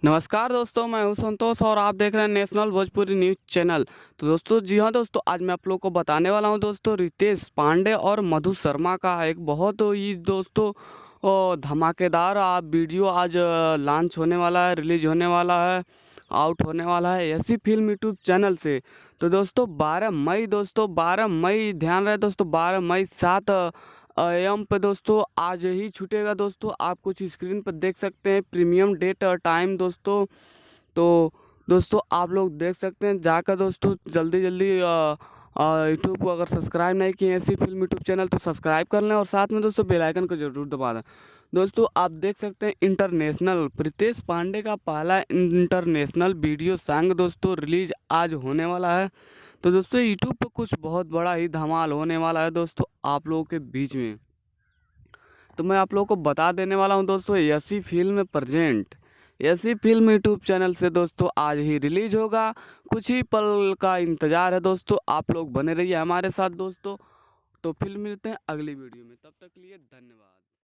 नमस्कार दोस्तों, मैं हूं संतोष और आप देख रहे हैं नेशनल भोजपुरी न्यूज़ चैनल। तो दोस्तों जी हाँ दोस्तों, आज मैं आप लोगों को बताने वाला हूं दोस्तों रितेश पांडे और मधु शर्मा का एक बहुत ही दोस्तों धमाकेदार वीडियो आज लॉन्च होने वाला है, रिलीज होने वाला है, आउट होने वाला है ऐसी फिल्म यूट्यूब चैनल से। तो दोस्तों 12 मई ध्यान रहे दोस्तों, 12 मई 7 AM पे दोस्तों आज ही छूटेगा दोस्तों। आप कुछ स्क्रीन पर देख सकते हैं प्रीमियम डेट और टाइम दोस्तों। तो दोस्तों आप लोग देख सकते हैं जाकर दोस्तों जल्दी जल्दी यूट्यूब को अगर सब्सक्राइब नहीं किए ऐसी फिल्म यूट्यूब चैनल तो सब्सक्राइब कर लें और साथ में दोस्तों बेल आइकन को जरूर दबा दें। दोस्तों आप देख सकते हैं इंटरनेशनल रितेश पांडे का पहला इंटरनेशनल वीडियो सॉन्ग दोस्तों रिलीज आज होने वाला है। तो दोस्तों यूट्यूब पर कुछ बहुत बड़ा ही धमाल होने वाला है दोस्तों आप लोगों के बीच में। तो मैं आप लोगों को बता देने वाला हूं दोस्तों, ऐसी फिल्म प्रेजेंट ऐसी फिल्म यूट्यूब चैनल से दोस्तों आज ही रिलीज होगा। कुछ ही पल का इंतजार है दोस्तों, आप लोग बने रहिए हमारे साथ दोस्तों। तो फिल्म मिलते हैं अगली वीडियो में, तब तक के लिए धन्यवाद।